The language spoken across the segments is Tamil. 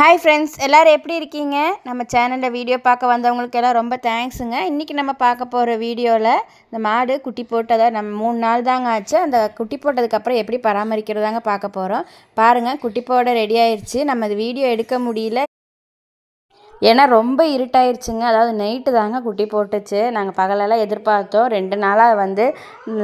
ஹாய் ஃப்ரெண்ட்ஸ், எல்லோரும் எப்படி இருக்கீங்க? நம்ம சேனலில் வீடியோ பார்க்க வந்தவங்களுக்கு எல்லாம் ரொம்ப தேங்க்ஸுங்க. இன்றைக்கி நம்ம பார்க்க போகிற வீடியோவில் இந்த மாடு குட்டி போட்டதை நம்ம 3 நாள் தாங்க ஆச்சு. அந்த குட்டி போட்டதுக்கப்புறம் எப்படி பராமரிக்கிறதாங்க பார்க்க போகிறோம். பாருங்கள், குட்டி போட ரெடி ஆயிடுச்சு. நம்ம அது வீடியோ எடுக்க முடியல, ஏன்னா ரொம்ப இருட்டாயிருச்சுங்க. அதாவது நைட்டு தாங்க குட்டி போட்டுச்சு. நாங்கள் பகலெல்லாம் எதிர்பார்த்தோம். 2 நாளாக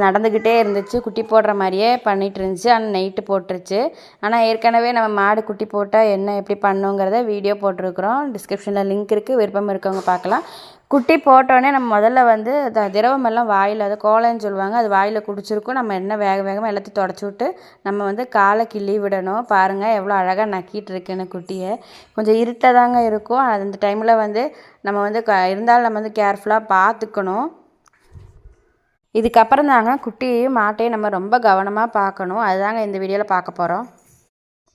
நடந்துக்கிட்டே இருந்துச்சு. குட்டி போடுற மாதிரியே பண்ணிகிட்டு இருந்துச்சு. ஆனால் நைட்டு போட்டுருச்சு. ஆனால் ஏற்கனவே நம்ம மாடு குட்டி போட்டால் என்ன எப்படி பண்ணுங்கிறத வீடியோ போட்டிருக்கிறோம். டிஸ்கிரிப்ஷனில் லிங்க் இருக்குது, விருப்பம் இருக்கவங்க பார்க்கலாம். குட்டி போட்டோடனே நம்ம முதல்ல திரவமெல்லாம் வாயில், அது கோலைன்னு சொல்லுவாங்க, அது வாயில் குடிச்சிருக்கும். நம்ம என்ன வேகமாக எல்லாத்தையும் தொடச்சி விட்டு நம்ம காலை கிள்ளி விடணும். பாருங்கள் எவ்வளோ அழகாக நக்கிட்டு இருக்குன்னு குட்டியை. கொஞ்சம் இருட்டாக தாங்க இருக்கும். அந்த டைமில் நம்ம இருந்தாலும் நம்ம கேர்ஃபுல்லாக பார்த்துக்கணும். இதுக்கப்புறம் தாங்க குட்டியையும் மாட்டையும் நம்ம ரொம்ப கவனமாக பார்க்கணும். அதுதாங்க இந்த வீடியோவில் பார்க்க போகிறோம்.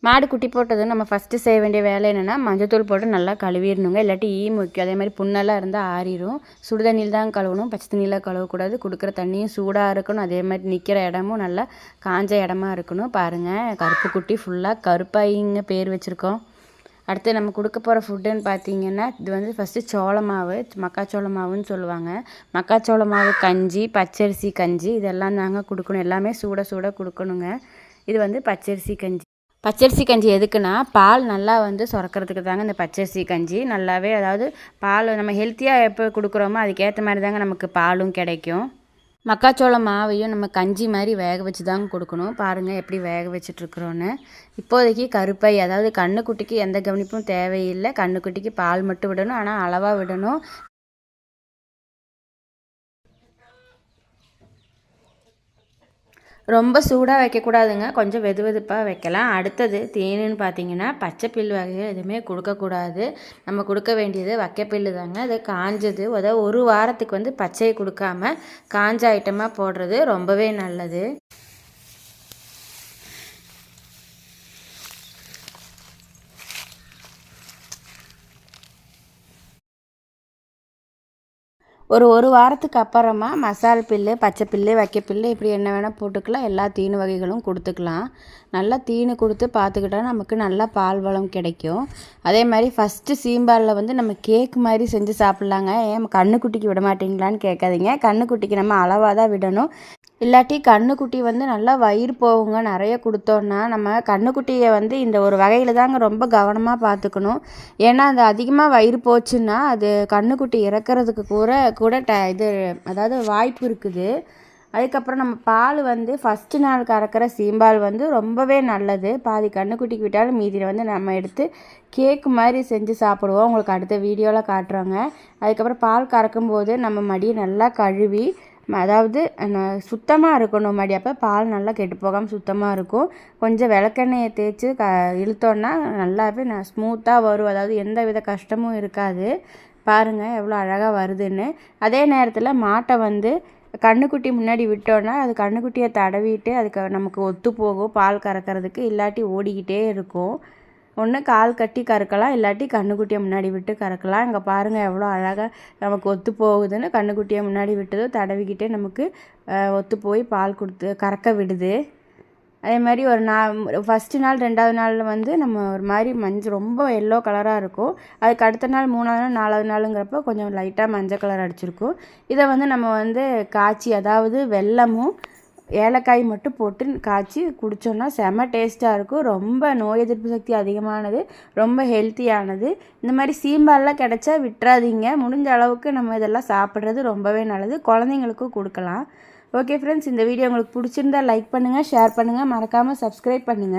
மாடு குட்டி போட்டதும் நம்ம ஃபஸ்ட்டு செய்ய வேண்டிய வேலை என்னென்னா, மஞ்சத்தூள் போட்டு நல்லா கழுவிடணுங்க. இல்லாட்டி முக்கியம். அதே மாதிரி புண்ணெல்லாம் இருந்தால் ஆறிடும். சுடு தண்ணியில் தான் கழுவணும், பச்சை தண்ணியில் கழுவக்கூடாது. கொடுக்குற தண்ணியும் சூடாக இருக்கணும். அதே மாதிரி நிற்கிற இடமும் நல்லா காஞ்ச இடமா இருக்கணும். பாருங்கள், கருப்பு குட்டி ஃபுல்லாக கருப்பாயிங்க பேர் வச்சுருக்கோம். அடுத்து நம்ம கொடுக்க போகிற ஃபுட்டுன்னு பார்த்தீங்கன்னா, இது ஃபஸ்ட்டு சோள மாவு, மக்காச்சோள மாவுன்னு சொல்லுவாங்க. மக்காச்சோள மாவு கஞ்சி, பச்சரிசி கஞ்சி, இதெல்லாம் தாங்க கொடுக்கணும். எல்லாமே சூட சூட கொடுக்கணுங்க. இது பச்சரிசி கஞ்சி. பச்சரிசி கஞ்சி எதுக்குன்னா, பால் நல்லா சுரக்கிறதுக்கு தாங்க இந்த பச்சரிசி கஞ்சி. நல்லாவே, அதாவது பால் நம்ம ஹெல்த்தியாக எப்போ கொடுக்குறோமோ அதுக்கேற்ற மாதிரி தாங்க நமக்கு பாலும் கிடைக்கும். மக்காச்சோள மாவையும் நம்ம கஞ்சி மாதிரி வேக வச்சு தாங்க கொடுக்கணும். பாருங்கள் எப்படி வேக வச்சிட்ருக்குறோன்னு. இப்போதைக்கு கருப்பை, அதாவது கண்ணுக்குட்டிக்கு எந்த கவனிப்பும் தேவையில்லை. கண்ணுக்குட்டிக்கு பால் மட்டும் விடணும், ஆனால் அளவாக விடணும். ரொம்ப சூடாக வைக்கக்கூடாதுங்க, கொஞ்சம் வெதுவெதுப்பாக வைக்கலாம். அடுத்தது தேனுன்னு பார்த்தீங்கன்னா, பச்சை பில் வகைகள் எதுவுமே கொடுக்கக்கூடாது. நம்ம கொடுக்க வேண்டியது வக்கைப்பில்லு தாங்க. அது காஞ்சது, அதாவது 1 வாரத்துக்கு பச்சையை கொடுக்காம காஞ்ச ஐட்டமாக போடுறது ரொம்பவே நல்லது. ஒரு வாரத்துக்கு அப்புறமா மசால் பில்லு, பச்சை பில்லு, வைக்கப்பில்லு, இப்படி என்ன வேணால் போட்டுக்கலாம். எல்லா தீனு வகைகளும் கொடுத்துக்கலாம். நல்லா தீனு கொடுத்து பார்த்துக்கிட்டா நமக்கு நல்லா பால் வளம் கிடைக்கும். அதே மாதிரி ஃபஸ்ட்டு சீம்பாலில் நம்ம கேக் மாதிரி செஞ்சு சாப்பிட்லாங்க. ஏன் கண்ணுக்குட்டிக்கு விட மாட்டிங்களான்னு கேட்காதீங்க. கண்ணுக்குட்டிக்கு நம்ம அளவாக தான் விடணும். இல்லாட்டி கண்ணுக்குட்டி நல்லா வயிறு போகுங்க. நிறைய கொடுத்தோன்னா நம்ம கண்ணுக்குட்டியை இந்த ஒரு வகையில் தாங்க ரொம்ப கவனமாக பார்த்துக்கணும். ஏன்னா அது அதிகமாக வயிறு போச்சுன்னா அது கண்ணுக்குட்டி இறக்கிறதுக்கு கூட அதாவது வாய்ப்பு இருக்குது. அதுக்கப்புறம் நம்ம பால் ஃபஸ்ட்டு நாள் கறக்கிற சீம்பால் ரொம்பவே நல்லது. பாதி கண்ணுக்குட்டிக்கு விட்டாலும் மீதியில் நம்ம எடுத்து கேக்கு மாதிரி செஞ்சு சாப்பிடுவோம். உங்களுக்கு அடுத்த வீடியோவில் காட்டுறோங்க. அதுக்கப்புறம் பால் கறக்கும்போது நம்ம மடியை நல்லா கழுவி, அதாவது சுத்தமாக இருக்கணும் மடி. அப்போ பால் நல்லா கெட்டு போகாமல் சுத்தமாக இருக்கும். கொஞ்சம் விளக்கெண்ணெயை தேய்ச்சி இழுத்தோன்னா நல்லாவே ஸ்மூத்தாக வரும். அதாவது எந்த வித கஷ்டமும் இருக்காது. பாருங்கள் எவ்வளோ அழகாக வருதுன்னு. அதே நேரத்தில் மாட்டை கண்ணுக்குட்டி முன்னாடி விட்டோன்னா அது கண்ணுக்குட்டியை தடவிட்டு அதுக்கு நமக்கு ஒத்து போகும் பால் கறக்கிறதுக்கு. இல்லாட்டி ஓடிக்கிட்டே இருக்கும். ஒன்று கால் கட்டி கறக்கலாம், இல்லாட்டி கண்ணுக்குட்டியை முன்னாடி விட்டு கறக்கலாம். இங்கே பாருங்கள் எவ்வளோ அழகாக நமக்கு ஒத்து போகுதுன்னு. கண்ணுக்குட்டியை முன்னாடி விட்டதோ தடவிக்கிட்டே நமக்கு ஒத்து போய் பால் கொடுத்து கறக்க விடுது. அதே மாதிரி ஃபஸ்ட்டு நாள் 2வது நாளில் நம்ம ஒரு மாதிரி ரொம்ப எல்லோ கலராக இருக்கும். அதுக்கு அடுத்த நாள் 3வது நாள் 4வது நாளுங்கிறப்போ கொஞ்சம் லைட்டாக மஞ்சள் கலர் அடிச்சிருக்கும். இதை நம்ம காய்ச்சி, அதாவது வெல்லமும் ஏலக்காய் மட்டும் போட்டு காய்ச்சி குடித்தோன்னா செம டேஸ்ட்டாக இருக்கும். ரொம்ப நோய் எதிர்ப்பு சக்தி அதிகமானது, ரொம்ப ஹெல்த்தியானது. இந்த மாதிரி சீம்பால்லாம் கிடச்சா விட்டுறாதீங்க. முடிஞ்ச அளவுக்கு நம்ம இதெல்லாம் சாப்பிட்றது ரொம்பவே நல்லது. குழந்தைங்களுக்கும் கொடுக்கலாம். ஓகே ஃப்ரெண்ட்ஸ், இந்த வீடியோ உங்களுக்கு பிடிச்சிருந்தா லைக் பண்ணுங்கள், ஷேர் பண்ணுங்கள், மறக்காமல் சப்ஸ்கிரைப் பண்ணுங்கள்.